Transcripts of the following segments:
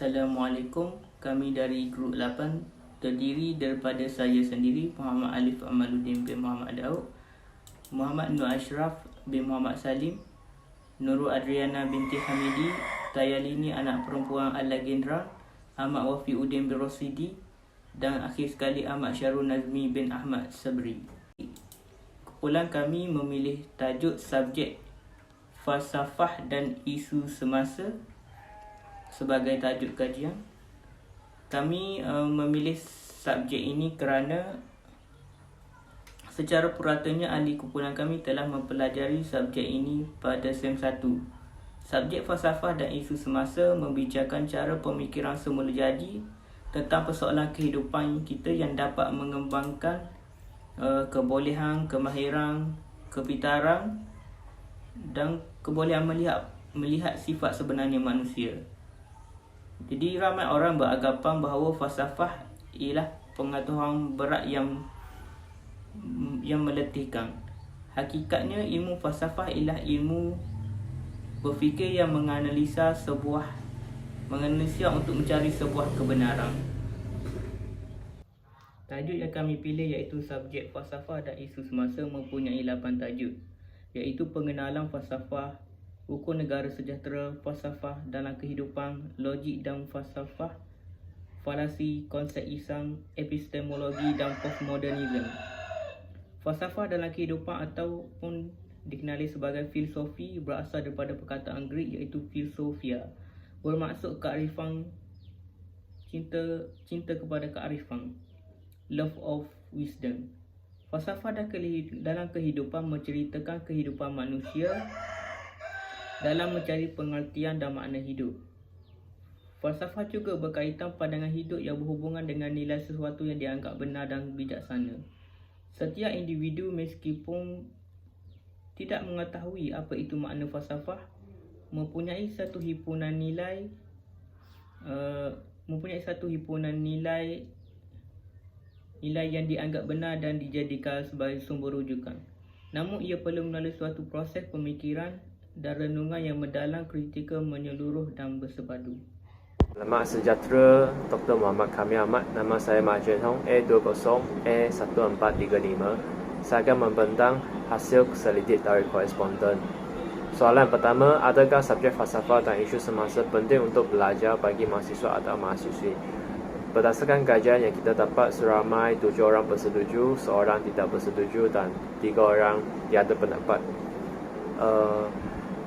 Assalamualaikum, kami dari Grup 8 terdiri daripada saya sendiri, Muhammad Alif Amaluddin bin Muhammad Daud, Muhammad Nur Ashraf bin Muhammad Salim, Nurul Adriana binti Hamidi, Tayalini anak perempuan Al-Lagendra, Ahmad Wafiuddin bin Rosidi, dan akhir sekali Ahmad Syarul Nazmi bin Ahmad Sabri. Kumpulan kami memilih tajuk subjek falsafah dan isu semasa sebagai tajuk kajian. Kami memilih subjek ini kerana secara puratanya ahli kumpulan kami telah mempelajari subjek ini pada SEM 1. Subjek falsafah dan isu semasa membicarakan cara pemikiran semula jadi tentang persoalan kehidupan kita yang dapat mengembangkan kebolehan, kemahiran, kepintaran dan kebolehan melihat sifat sebenarnya manusia. Jadi ramai orang beranggapan bahawa falsafah ialah pengetahuan berat yang meletihkan. Hakikatnya ilmu falsafah ialah ilmu berfikir yang menganalisa untuk mencari sebuah kebenaran. Tajuk yang kami pilih iaitu subjek falsafah dan isu semasa mempunyai 8 tajuk, iaitu pengenalan falsafah, hukum negara sejahtera, falsafah dalam kehidupan, logik dan falsafah, falasi, konsep isang, epistemologi dan postmodernisme. Falsafah dalam kehidupan ataupun dikenali sebagai filosofi berasal daripada perkataan Greek iaitu philosophia, bermaksud kearifan, cinta kepada kearifan, love of wisdom. Falsafah dalam kehidupan menceritakan kehidupan manusia dalam mencari pengertian dan makna hidup. Falsafah juga berkaitan pandangan hidup yang berhubungan dengan nilai sesuatu yang dianggap benar dan bijaksana. Setiap individu meskipun tidak mengetahui apa itu makna falsafah, mempunyai satu himpunan nilai yang dianggap benar dan dijadikan sebagai sumber rujukan. Namun ia perlu melalui suatu proses pemikiran dan renungan yang mendalam, kritikal, menyeluruh dan bersepadu. Selamat sejahtera, Dr. Muhammad Kamil Ahmad. Nama saya Mak Jun Hong, A20E1435. Saya akan membentang hasil selidik dari koresponden. Soalan pertama, adakah subjek falsafah dan isu semasa penting untuk belajar bagi mahasiswa atau mahasiswi? Berdasarkan kajian yang kita dapat, seramai 7 orang bersetuju, seorang tidak bersetuju dan 3 orang tiada pendapat.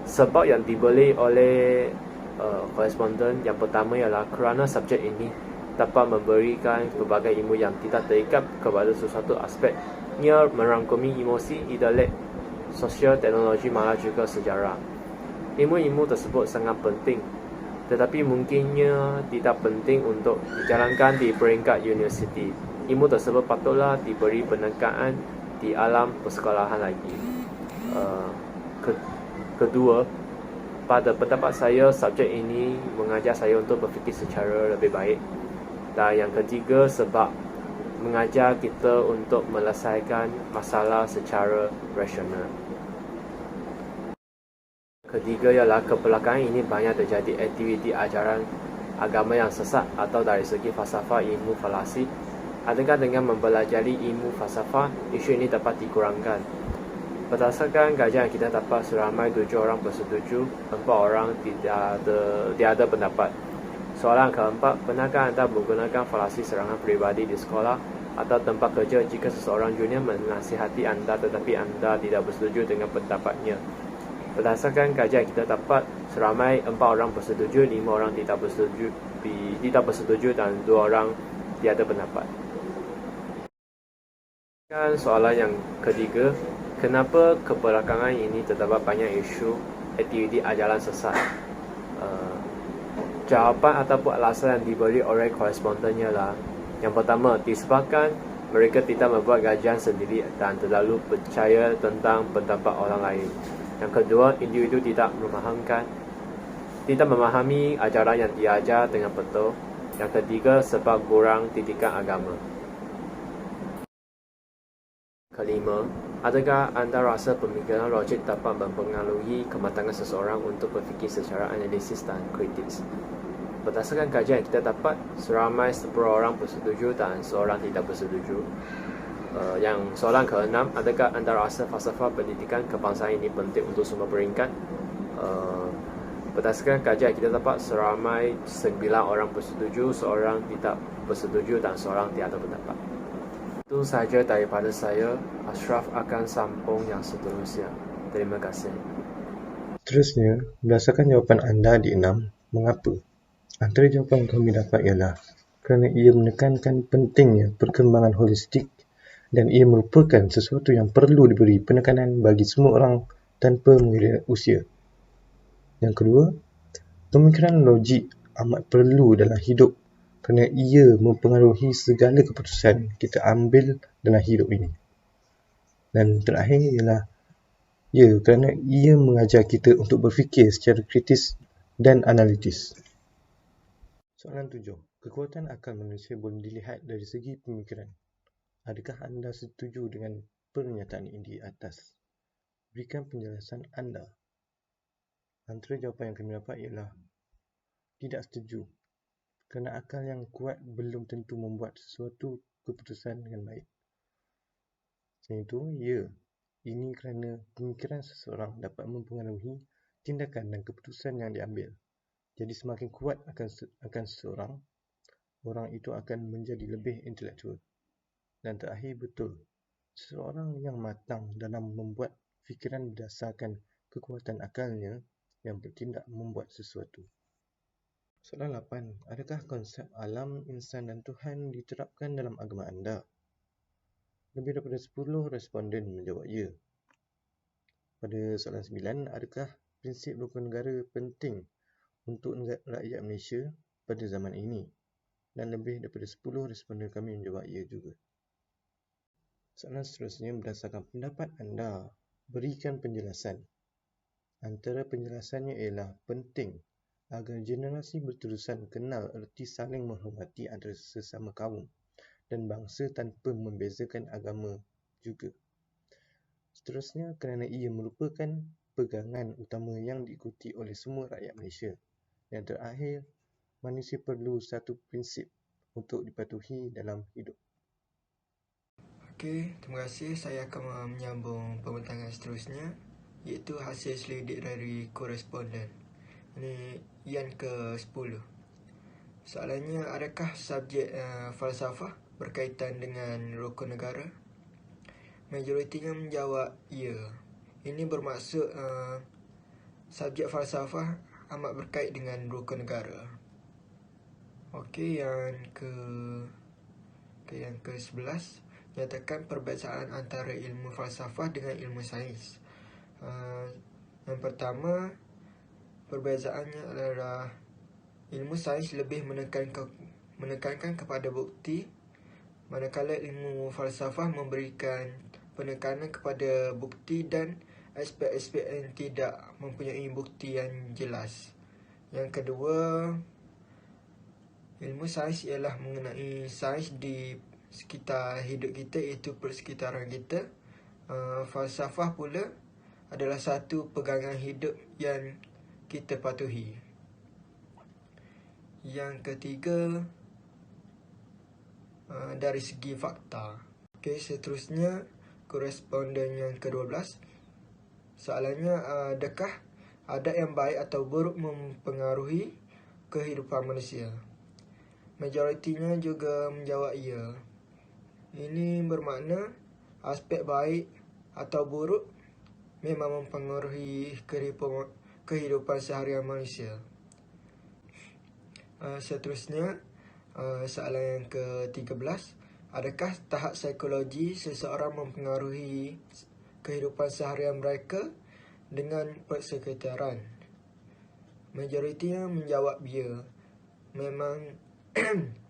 Sebab yang dibeli oleh koresponden yang pertama ialah kerana subjek ini dapat memberikan pelbagai ilmu yang tidak terikat kepada sesuatu aspek. Ia merangkumi emosi, intelek, sosial, teknologi, malah juga sejarah. Ilmu-ilmu tersebut sangat penting, tetapi mungkinnya tidak penting untuk dijalankan di peringkat universiti. Ilmu tersebut patutlah diberi penekankan di alam persekolahan lagi. Kedua, pada pendapat saya, subjek ini mengajar saya untuk berfikir secara lebih baik. Dan yang ketiga, sebab mengajar kita untuk menyelesaikan masalah secara rasional. Ketiga ialah kebelakangan ini banyak terjadi aktiviti ajaran agama yang sesat atau dari segi falsafah ilmu falasi. Adakah dengan mempelajari ilmu falsafah, isu ini dapat dikurangkan? Berdasarkan kajian kita dapat, seramai 7 orang bersetuju, 4 orang tiada pendapat. Soalan keempat, pernahkah anda menggunakan falasi serangan peribadi di sekolah atau tempat kerja jika seseorang junior menasihati anda tetapi anda tidak bersetuju dengan pendapatnya? Berdasarkan kajian kita dapat, seramai 4 orang bersetuju, 5 orang tidak bersetuju dan 2 orang tiada pendapat. Soalan yang ketiga, kenapa kebelakangan ini terdapat banyak isu aktiviti ajaran sesat? Jawapan ataupun alasan yang diberi oleh koresponden ialah, yang pertama, disebabkan mereka tidak membuat kajian sendiri dan terlalu percaya tentang pendapat orang lain. Yang kedua, individu tidak memahami ajaran yang diajar dengan betul. Yang ketiga, sebab kurang didikan agama. Kelima, adakah anda rasa pemikiran logik dapat mempengaruhi kematangan seseorang untuk berfikir secara analisis dan kritis? Berdasarkan kajian yang kita dapat, seramai 10 orang bersetuju dan seorang tidak bersetuju. Yang soalan ke-6, adakah anda rasa falsafah pendidikan kebangsaan ini penting untuk semua peringkat? Berdasarkan kajian yang kita dapat, seramai 9 orang bersetuju, seorang tidak bersetuju dan seorang tiada pendapat. Itu sahaja daripada saya. Ashraf akan sambung yang seterusnya. Terima kasih. Seterusnya, berdasarkan jawapan anda di 6, mengapa? Antara jawapan yang kami dapat ialah kerana ia menekankan pentingnya perkembangan holistik dan ia merupakan sesuatu yang perlu diberi penekanan bagi semua orang tanpa mengira usia. Yang kedua, pemikiran logik amat perlu dalam hidup kerana ia mempengaruhi segala keputusan kita ambil dalam hidup ini. Dan terakhir ialah kerana ia mengajar kita untuk berfikir secara kritis dan analitis. Soalan 7. Kekuatan akal manusia boleh dilihat dari segi pemikiran. Adakah anda setuju dengan pernyataan ini di atas? Berikan penjelasan anda. Antara jawapan yang kami dapat ialah tidak setuju. Kerana akal yang kuat belum tentu membuat sesuatu keputusan dengan baik. Selain itu, ini kerana pemikiran seseorang dapat mempengaruhi tindakan dan keputusan yang diambil. Jadi semakin kuat akan seseorang, orang itu akan menjadi lebih intelektual. Dan terakhir, betul, seseorang yang matang dalam membuat fikiran berdasarkan kekuatan akalnya yang bertindak membuat sesuatu. Soalan 8. Adakah konsep alam, insan dan Tuhan diterapkan dalam agama anda? Lebih daripada 10 responden menjawab ya. Pada soalan 9, adakah prinsip rukun negara penting untuk rakyat Malaysia pada zaman ini? Dan lebih daripada 10 responden kami menjawab ya juga. Soalan seterusnya, berdasarkan pendapat anda, berikan penjelasan. Antara penjelasannya ialah penting agar generasi berterusan kenal erti saling menghormati antara sesama kaum dan bangsa tanpa membezakan agama juga. Seterusnya, kerana ia merupakan pegangan utama yang diikuti oleh semua rakyat Malaysia. Yang terakhir, manusia perlu satu prinsip untuk dipatuhi dalam hidup. Okey, terima kasih. Saya akan menyambung pembentangan seterusnya, iaitu hasil selidik dari koresponden. Ini yang ke-10. Soalannya, adakah subjek falsafah berkaitan dengan rukun negara? Majoritinya menjawab ya. Ini bermaksud subjek falsafah amat berkait dengan rukun negara. Okey, yang ke-11, nyatakan perbezaan antara ilmu falsafah dengan ilmu sains. Yang pertama, perbezaannya adalah ilmu sains lebih menekankan kepada bukti, manakala ilmu falsafah memberikan penekanan kepada bukti dan aspek-aspek yang tidak mempunyai bukti yang jelas. Yang kedua, ilmu sains ialah mengenai sains di sekitar hidup kita, iaitu persekitaran kita. Falsafah pula adalah satu pegangan hidup yang kita patuhi. Yang ketiga, dari segi fakta. Okey, seterusnya koresponden yang ke-12. Soalannya, adakah adat yang baik atau buruk mempengaruhi kehidupan manusia? Majoritinya juga menjawab ya. Ini bermakna aspek baik atau buruk memang mempengaruhi kehidupan seharian manusia. Seterusnya, soalan yang ke-13. Adakah tahap psikologi seseorang mempengaruhi kehidupan seharian mereka dengan persekitaran? Majoritinya menjawab ya.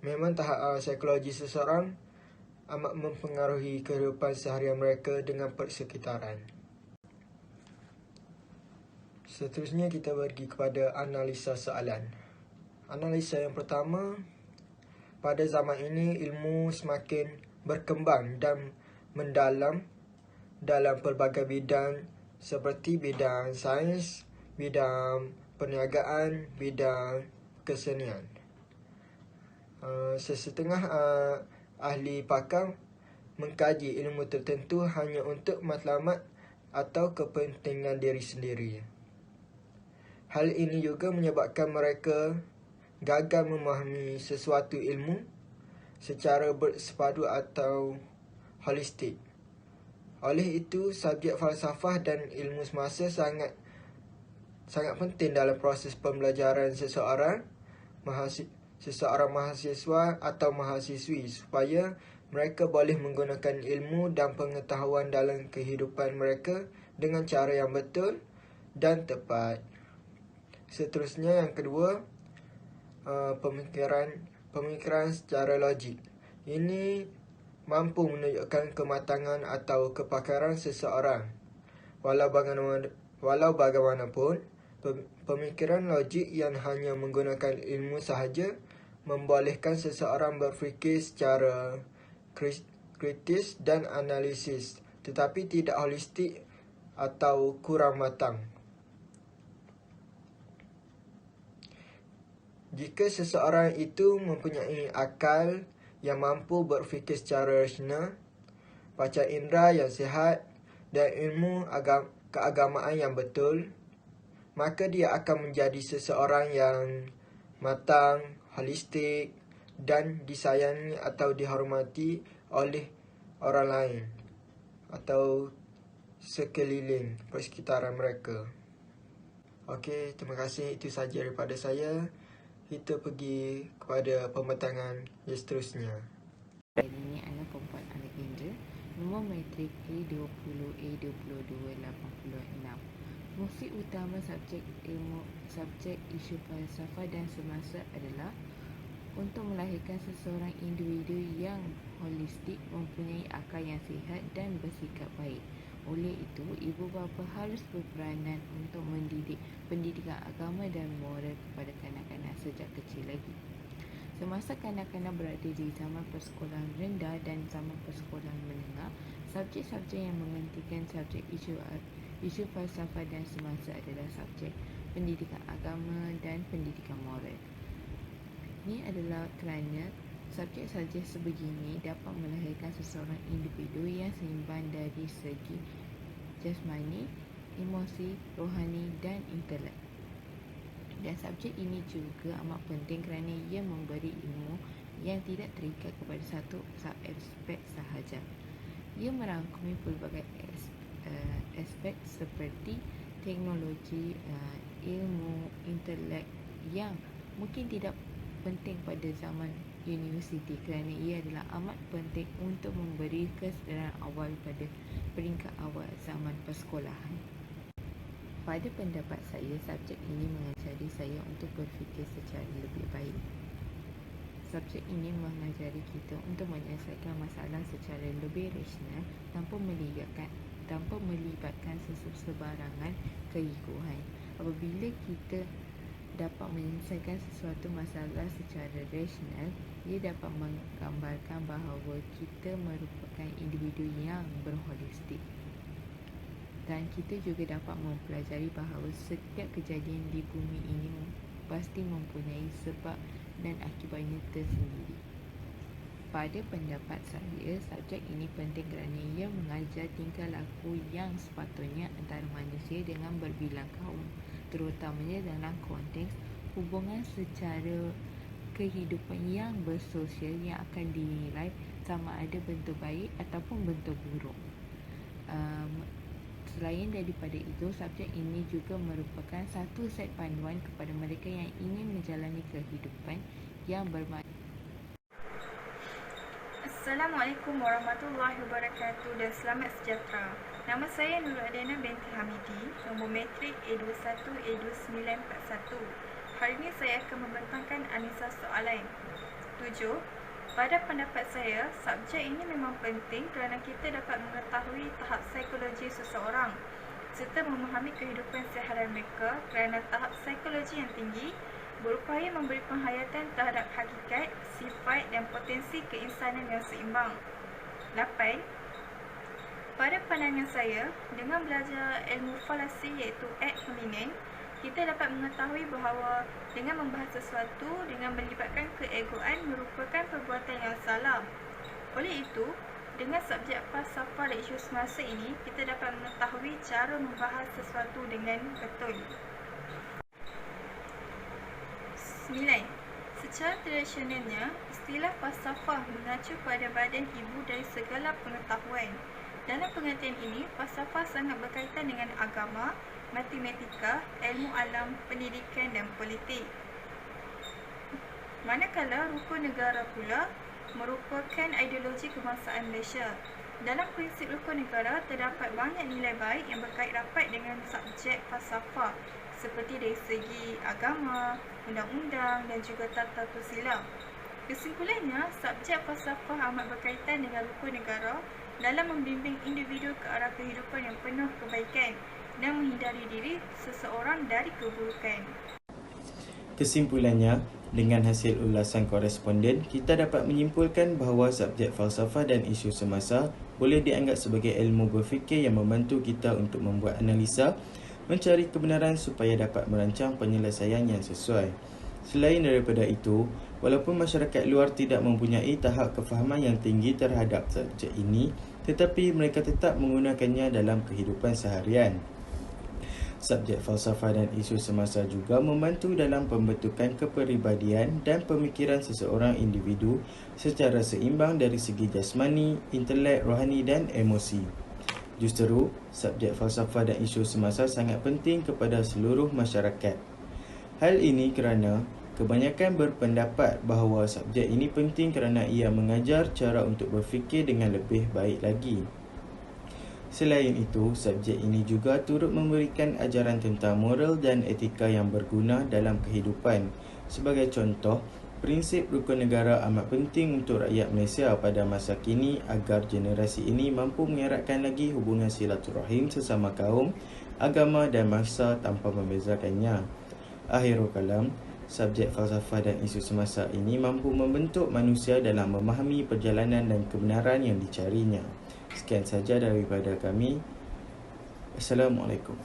Memang tahap psikologi seseorang amat mempengaruhi kehidupan seharian mereka dengan persekitaran. Seterusnya kita pergi kepada analisa soalan. Analisa yang pertama, pada zaman ini ilmu semakin berkembang dan mendalam dalam pelbagai bidang seperti bidang sains, bidang perniagaan, bidang kesenian. Sesetengah ahli pakar mengkaji ilmu tertentu hanya untuk matlamat atau kepentingan diri sendiri. Hal ini juga menyebabkan mereka gagal memahami sesuatu ilmu secara bersepadu atau holistik. Oleh itu, subjek falsafah dan ilmu semasa sangat penting dalam proses pembelajaran seseorang mahasiswa atau mahasiswi supaya mereka boleh menggunakan ilmu dan pengetahuan dalam kehidupan mereka dengan cara yang betul dan tepat. Seterusnya, yang kedua, pemikiran secara logik. Ini mampu menunjukkan kematangan atau kepakaran seseorang. Walau bagaimanapun, pemikiran logik yang hanya menggunakan ilmu sahaja membolehkan seseorang berfikir secara kritis dan analisis, tetapi tidak holistik atau kurang matang. Jika seseorang itu mempunyai akal yang mampu berfikir secara rasional, panca indera yang sihat dan ilmu keagamaan yang betul, maka dia akan menjadi seseorang yang matang, holistik dan disayangi atau dihormati oleh orang lain atau sekeliling persekitaran mereka. Okey, terima kasih. Itu sahaja daripada saya. Kita pergi kepada pembentangan yang seterusnya. Ini anak perempuan anak Indra, nombor matrik A20A2286. Fungsi utama subjek isu falsafah dan semasa adalah untuk melahirkan seseorang individu yang holistik, mempunyai akal yang sihat dan bersikap baik. Oleh itu, ibu bapa harus berperanan untuk mendidik pendidikan agama dan moral kepada kanak-kanak sejak kecil lagi. Semasa kanak-kanak berada di zaman persekolahan rendah dan zaman persekolahan menengah, subjek-subjek yang menggantikan subjek isu falsafah dan semasa adalah subjek pendidikan agama dan pendidikan moral. Ini adalah kerana subjek-subjek sebegini dapat melahirkan seseorang individu yang seimbang dari segi jasmani, emosi, rohani dan intelek. Dan subjek ini juga amat penting kerana ia memberi ilmu yang tidak terikat kepada satu aspek sahaja. Ia merangkumi pelbagai aspek seperti teknologi, ilmu, intelek yang mungkin tidak penting pada zaman universiti kerana ia adalah amat penting untuk memberi kesedaran awal pada peringkat awal zaman persekolahan. Pada pendapat saya, subjek ini mengajari saya untuk berfikir secara lebih baik. Subjek ini mengajari kita untuk menyelesaikan masalah secara lebih rasional tanpa melibatkan sebarangan keegoan. Apabila kita dapat menyelesaikan sesuatu masalah secara rasional, ia dapat menggambarkan bahawa kita merupakan individu yang berholistik. Dan kita juga dapat mempelajari bahawa setiap kejadian di bumi ini pasti mempunyai sebab dan akibatnya tersendiri. Pada pendapat saya, subjek ini penting kerana ia mengajar tingkah laku yang sepatutnya antara manusia dengan berbilang kaum, terutamanya dalam konteks hubungan secara kehidupan yang bersosial yang akan dinilai sama ada bentuk baik ataupun bentuk buruk. Selain daripada itu, subjek ini juga merupakan satu set panduan kepada mereka yang ingin menjalani kehidupan yang bermakna. Assalamualaikum warahmatullahi wabarakatuh dan selamat sejahtera. Nama saya Nurul Adena binti Hamidi, nombor matrik A21A2941. Hari ini saya akan membentangkan anisa soalan. 7. Pada pendapat saya, subjek ini memang penting kerana kita dapat mengetahui tahap psikologi seseorang serta memahami kehidupan seharian mereka kerana tahap psikologi yang tinggi berupaya memberi penghayatan terhadap hakikat, sifat dan potensi keinsanan yang seimbang. 8. Pada pandangan saya, dengan belajar ilmu falasi iaitu ad hominem, kita dapat mengetahui bahawa dengan membahas sesuatu dengan melibatkan keegoan merupakan perbuatan yang salah. Oleh itu, dengan subjek falsafah dan isu semasa ini, kita dapat mengetahui cara membahas sesuatu dengan betul. 9. Secara tradisionalnya, istilah falsafah mengacu pada badan ibu dari segala pengetahuan. Dalam pengertian ini, falsafah sangat berkaitan dengan agama, matematika, ilmu alam, pendidikan dan politik. Manakala rukun negara pula merupakan ideologi kebangsaan Malaysia. Dalam prinsip rukun negara, terdapat banyak nilai baik yang berkait rapat dengan subjek falsafah seperti dari segi agama, undang-undang dan juga tata tersilap. Kesimpulannya, subjek falsafah amat berkaitan dengan rukun negara dalam membimbing individu ke arah kehidupan yang penuh kebaikan dan menghindari diri seseorang dari keburukan. Kesimpulannya, dengan hasil ulasan koresponden, kita dapat menyimpulkan bahawa subjek falsafah dan isu semasa boleh dianggap sebagai ilmu berfikir yang membantu kita untuk membuat analisa, mencari kebenaran supaya dapat merancang penyelesaian yang sesuai. Selain daripada itu, walaupun masyarakat luar tidak mempunyai tahap kefahaman yang tinggi terhadap subjek ini, tetapi mereka tetap menggunakannya dalam kehidupan seharian. Subjek falsafah dan isu semasa juga membantu dalam pembentukan kepribadian dan pemikiran seseorang individu secara seimbang dari segi jasmani, intelek, rohani dan emosi. Justeru, subjek falsafah dan isu semasa sangat penting kepada seluruh masyarakat. Hal ini kerana kebanyakan berpendapat bahawa subjek ini penting kerana ia mengajar cara untuk berfikir dengan lebih baik lagi. Selain itu, subjek ini juga turut memberikan ajaran tentang moral dan etika yang berguna dalam kehidupan. Sebagai contoh, prinsip rukun negara amat penting untuk rakyat Malaysia pada masa kini agar generasi ini mampu mengeratkan lagi hubungan silaturahim sesama kaum, agama dan bangsa tanpa membezakannya. Akhirul kalam, subjek falsafah dan isu semasa ini mampu membentuk manusia dalam memahami perjalanan dan kebenaran yang dicarinya. Sekian saja daripada kami. Assalamualaikum.